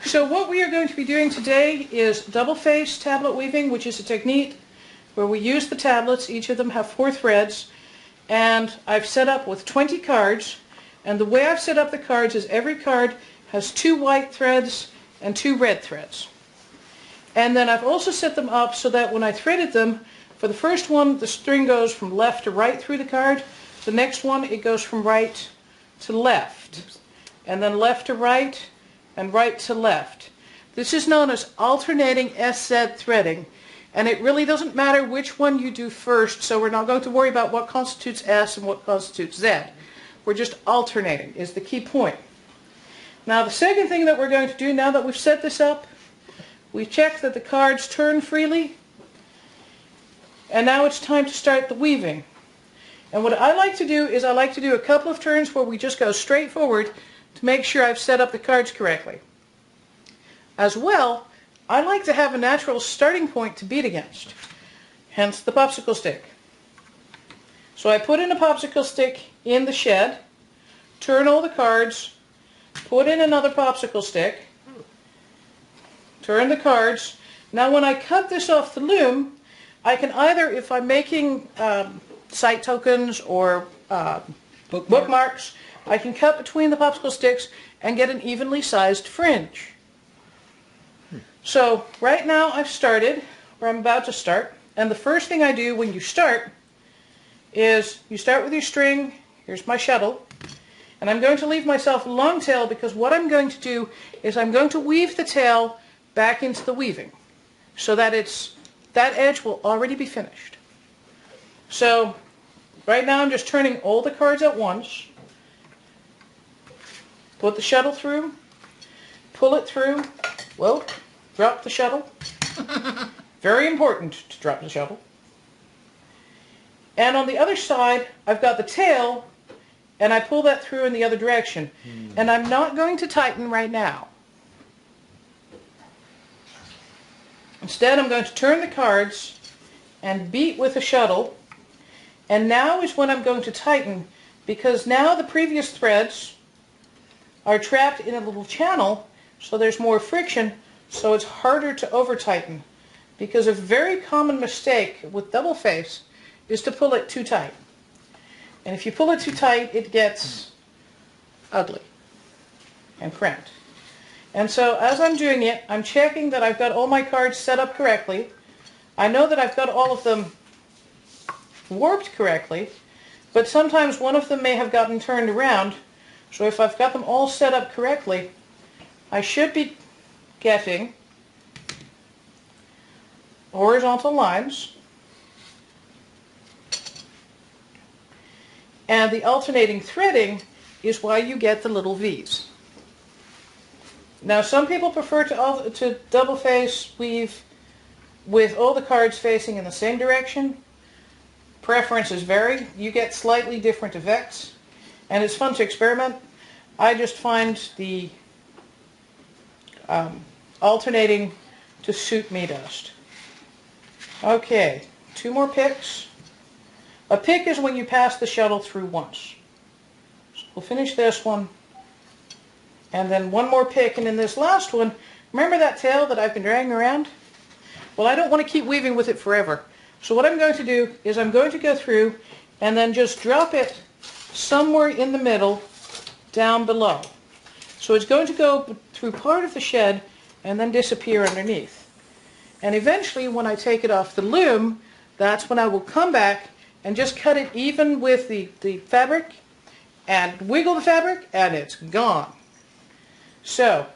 So what we are going to be doing today is double face tablet weaving, which is a technique where we use the tablets. Each of them have 4 threads, and I've set up with 20 cards, and the way I've set up the cards is every card has 2 white threads and 2 red threads. And then I've also set them up so that when I threaded them, for the first one the string goes from left to right through the card, the next one it goes from right to left, and then left to right and right to left. This is known as alternating SZ threading, and it really doesn't matter which one you do first, so we're not going to worry about what constitutes S and what constitutes Z. We're just alternating is the key point. Now the second thing that we're going to do, now that we've set this up, we've checked that the cards turn freely, and now it's time to start the weaving. And what I like to do is I like to do a couple of turns where we just go straight forward to make sure I've set up the cards correctly. As well, I like to have a natural starting point to beat against, hence the popsicle stick. So I put in a popsicle stick in the shed, turn all the cards, put in another popsicle stick, turn the cards. Now when I cut this off the loom, I can either, if I'm making site tokens or bookmarks, I can cut between the popsicle sticks and get an evenly sized fringe. So right now I've started, or I'm about to start, and the first thing I do when you start is you start with your string. Here's my shuttle, and I'm going to leave myself a long tail because what I'm going to do is I'm going to weave the tail back into the weaving so that that edge will already be finished. So right now I'm just turning all the cards at once. Put the shuttle through, pull it through, whoa, drop the shuttle. Very important to drop the shuttle. And on the other side, I've got the tail, and I pull that through in the other direction. And I'm not going to tighten right now. Instead, I'm going to turn the cards and beat with the shuttle. And now is when I'm going to tighten, because now the previous threads are trapped in a little channel, so there's more friction, so it's harder to over tighten. Because a very common mistake with double face is to pull it too tight. And if you pull it too tight, it gets ugly and cramped. And so as I'm doing it, I'm checking that I've got all my cards set up correctly. I know that I've got all of them warped correctly, but sometimes one of them may have gotten turned around. So if I've got them all set up correctly, I should be getting horizontal lines, and the alternating threading is why you get the little V's. Now some people prefer to double face weave with all the cards facing in the same direction. Preferences vary. You get slightly different effects, and it's fun to experiment. I just find the alternating to suit me best. Okay, 2 more picks. A pick is when you pass the shuttle through once. So we'll finish this one, and then 1 more pick, and in this last one, remember that tail that I've been dragging around? Well, I don't want to keep weaving with it forever. So what I'm going to do is I'm going to go through and then just drop it somewhere in the middle down below. So it's going to go through part of the shed and then disappear underneath. And eventually when I take it off the loom, that's when I will come back and just cut it even with the fabric and wiggle the fabric, and it's gone. So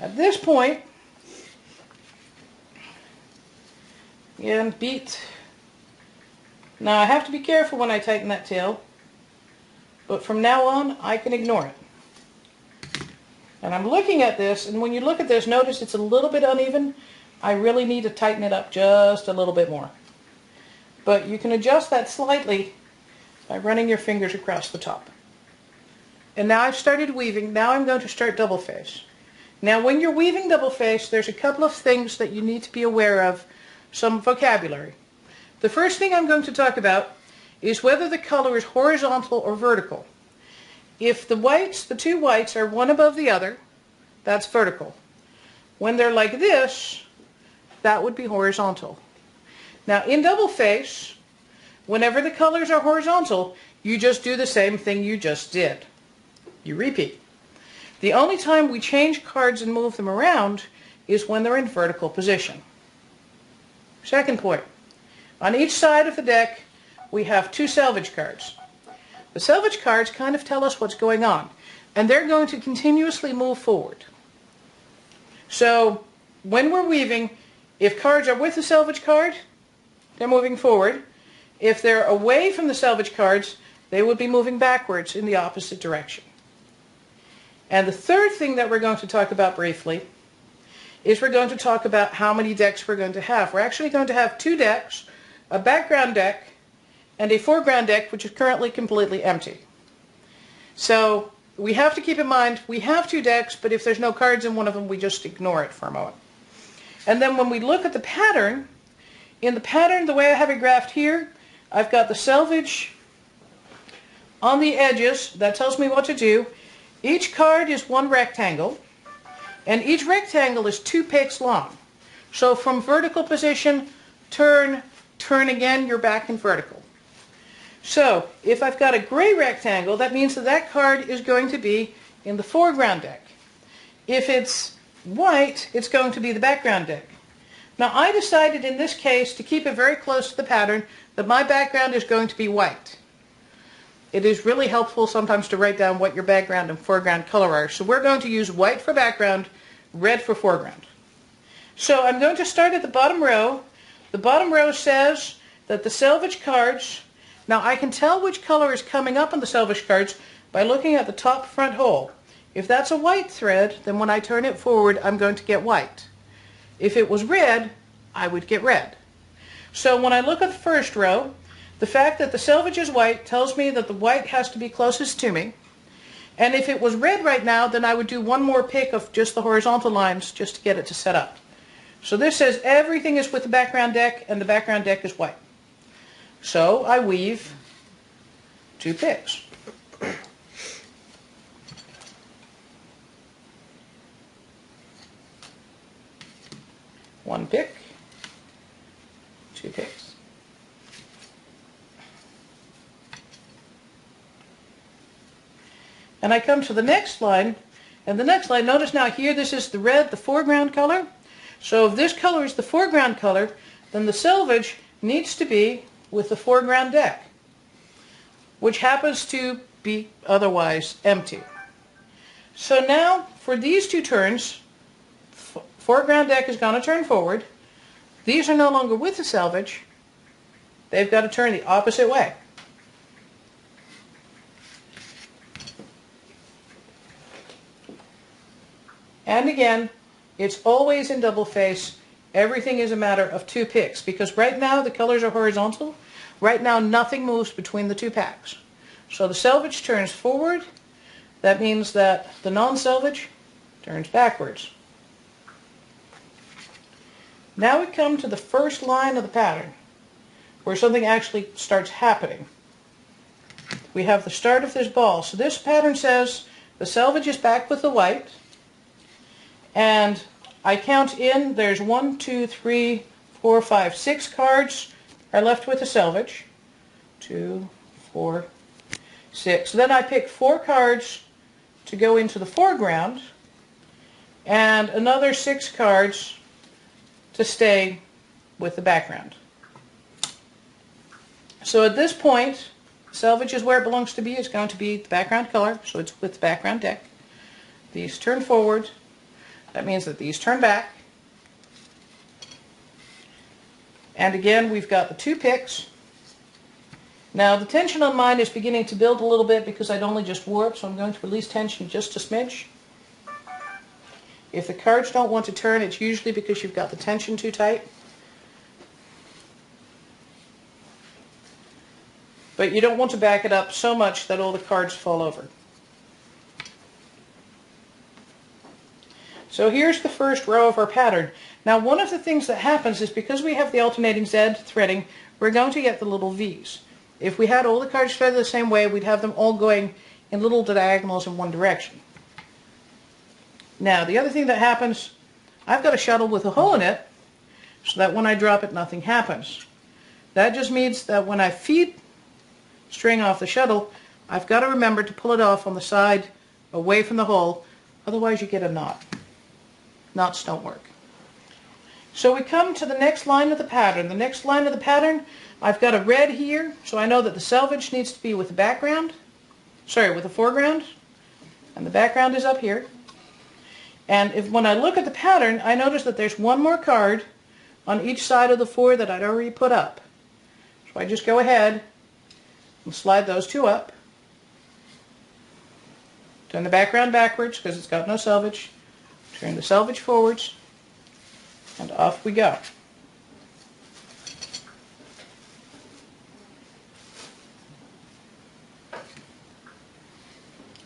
at this point, again, beat. Now I have to be careful when I tighten that tail, but from now on I can ignore it. And I'm looking at this, and when you look at this, notice it's a little bit uneven. I really need to tighten it up just a little bit more. But you can adjust that slightly by running your fingers across the top. And now I've started weaving. Now I'm going to start double face. Now when you're weaving double face, there's a couple of things that you need to be aware of, some vocabulary. The first thing I'm going to talk about is whether the color is horizontal or vertical. If the whites, the 2 whites, are one above the other, that's vertical. When they're like this, that would be horizontal. Now in double face, whenever the colors are horizontal, you just do the same thing you just did. You repeat. The only time we change cards and move them around is when they're in vertical position. Second point. On each side of the deck, we have 2 salvage cards. The salvage cards kind of tell us what's going on, and they're going to continuously move forward. So when we're weaving, if cards are with the salvage card, they're moving forward. If they're away from the salvage cards, they would be moving backwards in the opposite direction. And the third thing that we're going to talk about briefly is we're going to talk about how many decks we're going to have. We're actually going to have 2 decks, a background deck and a foreground deck, which is currently completely empty. So we have to keep in mind we have 2 decks, but if there's no cards in one of them, we just ignore it for a moment. And then when we look at the pattern, in the pattern, the way I have it graphed here, I've got the salvage on the edges. That tells me what to do. Each card is 1 rectangle, and each rectangle is 2 picks long. So from vertical position, turn, turn again, you're back in vertical. So if I've got a gray rectangle, that means that that card is going to be in the foreground deck. If it's white, it's going to be the background deck. Now I decided in this case to keep it very close to the pattern that my background is going to be white. It is really helpful sometimes to write down what your background and foreground color are. So we're going to use white for background, red for foreground. So I'm going to start at the bottom row. The bottom row says that the salvage cards, now I can tell which color is coming up on the salvage cards by looking at the top front hole. If that's a white thread, then when I turn it forward, I'm going to get white. If it was red, I would get red. So when I look at the first row, the fact that the salvage is white tells me that the white has to be closest to me. And if it was red right now, then I would do 1 more pick of just the horizontal lines just to get it to set up. So this says everything is with the background deck, and the background deck is white. So I weave 2 picks. One pick, 2 picks. And I come to the next line, and the next line, notice now here this is the red, the foreground color. So if this color is the foreground color, then the salvage needs to be with the foreground deck, which happens to be otherwise empty. So now for these 2 turns, foreground deck is going to turn forward. These are no longer with the salvage. They've got to turn the opposite way. And again, it's always in double face. Everything is a matter of 2 picks, because right now the colors are horizontal. Right now nothing moves between the 2 packs. So the salvage turns forward. That means that the non-salvage turns backwards. Now we come to the first line of the pattern, where something actually starts happening. We have the start of this ball. So this pattern says the salvage is back with the white, and I count in, there's 1, 2, 3, 4, 5, 6 cards are left with the salvage. 2, 4, 6. Then I pick 4 cards to go into the foreground, and another 6 cards to stay with the background. So at this point, salvage is where it belongs to be. It's going to be the background color, so it's with the background deck. These turn forward. That means that these turn back. And again, we've got the 2 picks. Now the tension on mine is beginning to build a little bit because I'd only just warped, so I'm going to release tension just a smidge. If the cards don't want to turn, it's usually because you've got the tension too tight. But you don't want to back it up so much that all the cards fall over. So here's the first row of our pattern. Now one of the things that happens is because we have the alternating Z threading, we're going to get the little V's. If we had all the cards threaded the same way, we'd have them all going in little diagonals in one direction. Now the other thing that happens I've got a shuttle with a hole in it so that when I drop it, nothing happens. That just means that when I feed string off the shuttle, I've got to remember to pull it off on the side away from the hole, otherwise you get a knot. Knots don't work. So we come to the next line of the pattern. The next line of the pattern, I've got a red here, so I know that the selvage needs to be with the background, with the foreground, and the background is up here. And when I look at the pattern, I notice that there's one more card on each side of the 4 that I'd already put up. So I just go ahead and slide those 2 up. Turn the background backwards because it's got no selvage. Turn the selvage forwards. And off we go.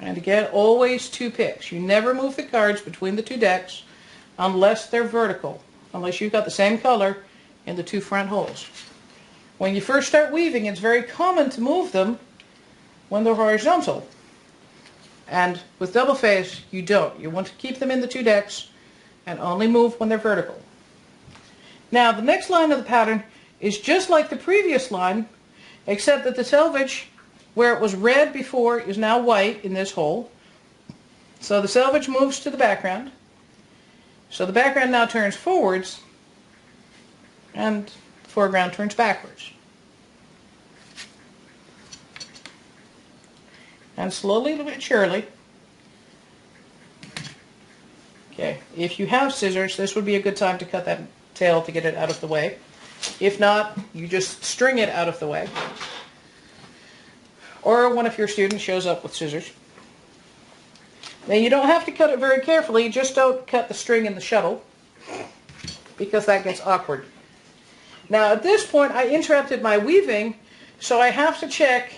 And again, always 2 picks. You never move the cards between the 2 decks unless they're vertical, unless you've got the same color in the 2 front holes. When you first start weaving, it's very common to move them when they're horizontal. And with double face, you don't. You want to keep them in the 2 decks and only move when they're vertical. Now, the next line of the pattern is just like the previous line, except that the selvage, where it was red before, is now white in this hole. So the selvage moves to the background. So the background now turns forwards, and the foreground turns backwards. And slowly but surely, okay, if you have scissors, this would be a good time to cut that tail to get it out of the way. If not, you just string it out of the way. Or one of your students shows up with scissors. Now you don't have to cut it very carefully, just don't cut the string in the shuttle, because that gets awkward. Now at this point I interrupted my weaving, so I have to check,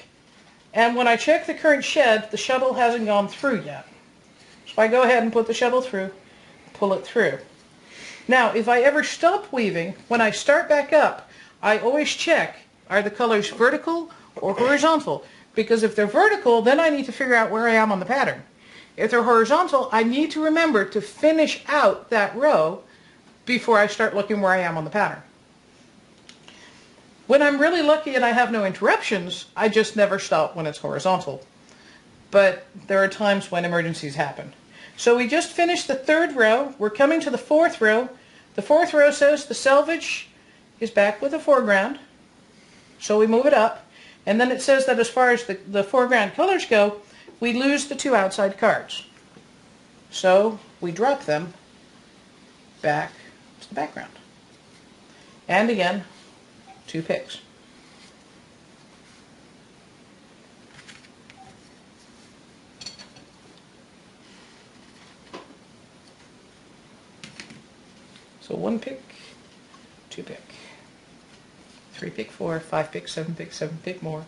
and when I check the current shed, the shuttle hasn't gone through yet. So I go ahead and put the shuttle through, pull it through. Now if I ever stop weaving, when I start back up, I always check, are the colors vertical or horizontal? Because if they're vertical, then I need to figure out where I am on the pattern. If they're horizontal, I need to remember to finish out that row before I start looking where I am on the pattern. When I'm really lucky and I have no interruptions, I just never stop when it's horizontal. But there are times when emergencies happen. So we just finished the 3rd row. We're coming to the 4th row. The 4th row says the selvage is back with the foreground. So we move it up. And then it says that as far as the foreground colors go, we lose the 2 outside cards. So we drop them back to the background. And again, 2 picks. So 1 pick, 2 pick, 3 pick, 4, 5 pick, 7 pick, 7 pick more.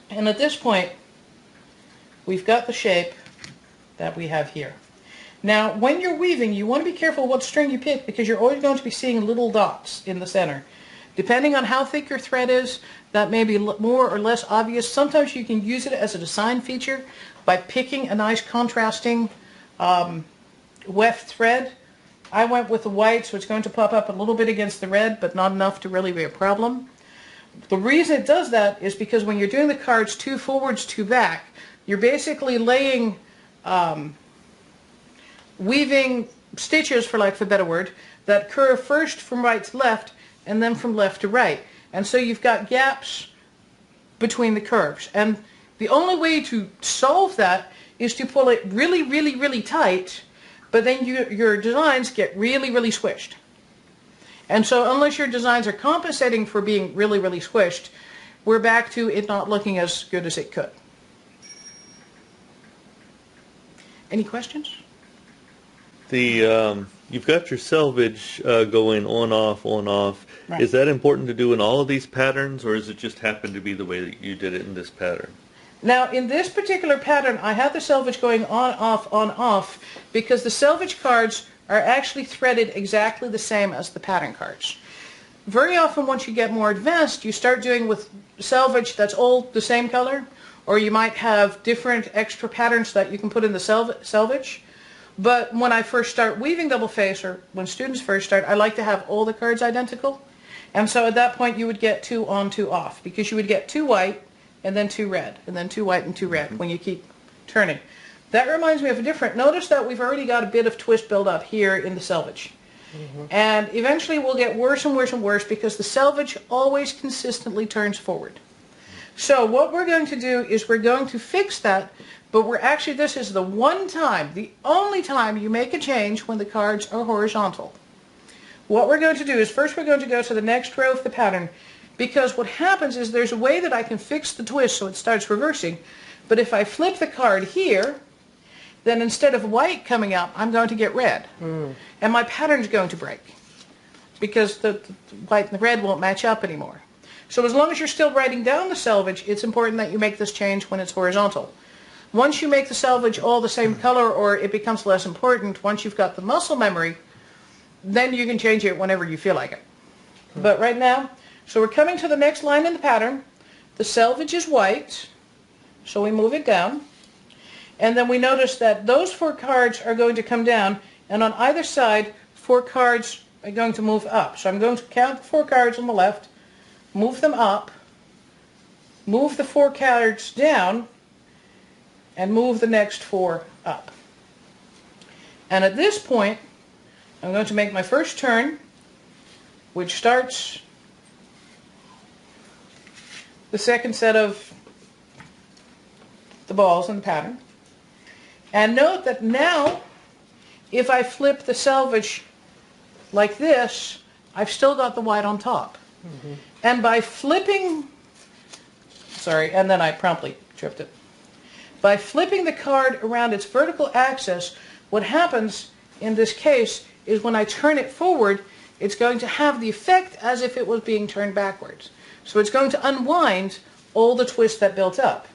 And at this point, we've got the shape that we have here. Now, when you're weaving, you want to be careful what string you pick, because you're always going to be seeing little dots in the center. Depending on how thick your thread is, that may be more or less obvious. Sometimes you can use it as a design feature by picking a nice contrasting weft thread. I went with the white, so it's going to pop up a little bit against the red, but not enough to really be a problem. The reason it does that is because when you're doing the cards 2 forwards, 2 back, you're basically laying weaving stitches, for lack of a better word, that curve first from right to left and then from left to right. And so you've got gaps between the curves. And the only way to solve that is to pull it really, really, really tight, but then your designs get really, really squished. And so unless your designs are compensating for being really, really squished, we're back to it not looking as good as it could. Any questions? You've got your selvage going on, off, on, off. Right. Is that important to do in all of these patterns, or does it just happen to be the way that you did it in this pattern? Now, in this particular pattern, I have the selvage going on, off, because the selvage cards are actually threaded exactly the same as the pattern cards. Very often, once you get more advanced, you start doing with selvage that's all the same color, or you might have different extra patterns that you can put in the selvage. But when I first start weaving double face, or when students first start, I like to have all the cards identical. And so at that point you would get 2 on, 2 off, because you would get 2 white and then 2 red, and then 2 white and 2 red when you keep turning. That reminds me of a different, notice that we've already got a bit of twist build up here in the selvage. And eventually we'll get worse and worse and worse because the selvage always consistently turns forward. So what we're going to do is we're going to fix that, but we're actually, this is the one time, the only time you make a change when the cards are horizontal. What we're going to do is first we're going to go to the next row of the pattern, because what happens is there's a way that I can fix the twist so it starts reversing, but if I flip the card here, then instead of white coming up, I'm going to get red. And my pattern's going to break because the white and the red won't match up anymore. So as long as you're still writing down the selvage, it's important that you make this change when it's horizontal. Once you make the selvage all the same color, or it becomes less important, once you've got the muscle memory, then you can change it whenever you feel like it. But right now, so we're coming to the next line in the pattern. The selvage is white, so we move it down. And then we notice that those 4 cards are going to come down, and on either side, 4 cards are going to move up. So I'm going to count the 4 cards on the left, move them up, move the 4 cards down, and move the next 4 up. And at this point, I'm going to make my first turn, which starts the second set of the balls in the pattern. And note that now, if I flip the selvage like this, I've still got the white on top. And by flipping, and then I promptly tripped it. By flipping the card around its vertical axis, what happens in this case is when I turn it forward, it's going to have the effect as if it was being turned backwards. So it's going to unwind all the twist that built up.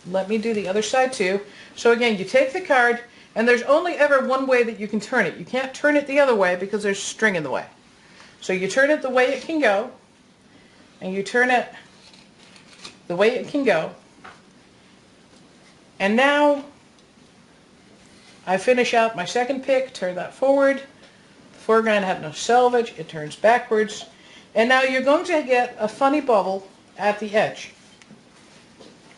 Let me do the other side too. So again, you take the card, and there's only ever one way that you can turn it. You can't turn it the other way because there's string in the way. So you turn it the way it can go, and you turn it the way it can go. And now I finish out my second pick, turn that forward. The foreground had no selvage, it turns backwards. And now you're going to get a funny bubble at the edge,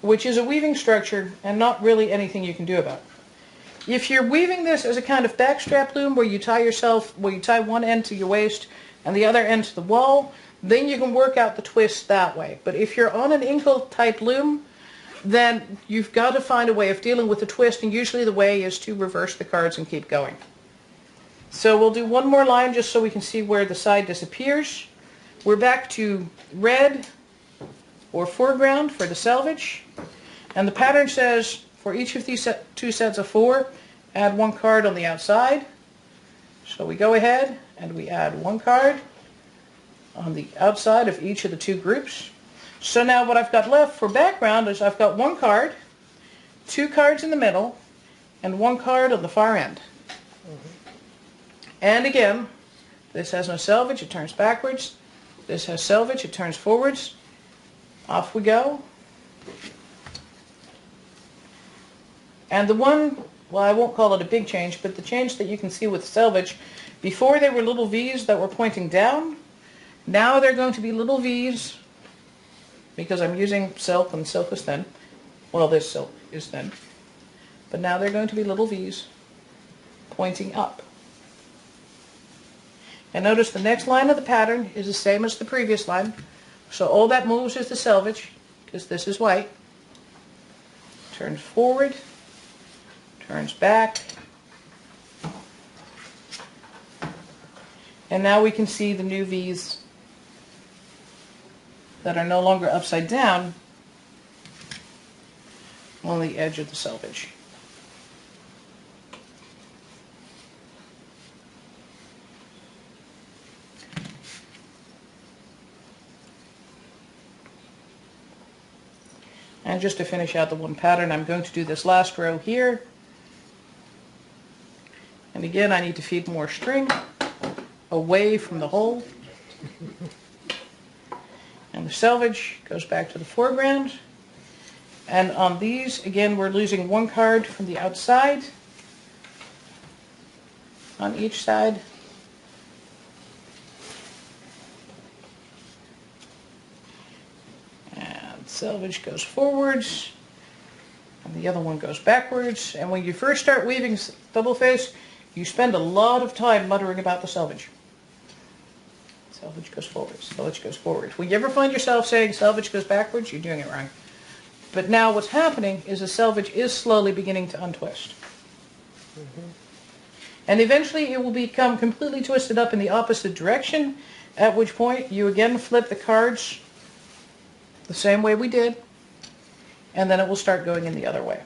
which is a weaving structure and not really anything you can do about it. If you're weaving this as a kind of backstrap loom where you tie one end to your waist and the other end to the wall, then you can work out the twist that way. But if you're on an inkle type loom, then you've got to find a way of dealing with the twist, and usually the way is to reverse the cards and keep going. So we'll do one more line just so we can see where the side disappears. We're back to red or foreground for the selvage, and the pattern says for each of these 2 sets of 4, add 1 card on the outside. So we go ahead and we add 1 card on the outside of each of the 2 groups. So now what I've got left for background is I've got 1 card, 2 cards in the middle, and 1 card on the far end. And again, this has no selvage, it turns backwards. This has selvage, it turns forwards. Off we go. And the one, well, I won't call it a big change, but the change that you can see with selvage, before they were little V's that were pointing down, now they're going to be little V's, because I'm using silk, and silk is thin. Well, this silk is thin. But now they're going to be little V's pointing up. And notice the next line of the pattern is the same as the previous line. So all that moves is the selvage, because this is white. Turns forward, turns back. And now we can see the new V's that are no longer upside down on the edge of the selvage. And just to finish out the one pattern, I'm going to do this last row here. And again, I need to feed more string away from the hole. And the selvage goes back to the foreground. And on these, again, we're losing one card from the outside on each side. And selvage goes forwards, and the other one goes backwards. And when you first start weaving double face, you spend a lot of time muttering about the selvage. Selvage goes forwards, selvage goes forwards. When you ever find yourself saying selvage goes backwards, you're doing it wrong. But now what's happening is the selvage is slowly beginning to untwist. And eventually it will become completely twisted up in the opposite direction, at which point you again flip the cards the same way we did, and then it will start going in the other way.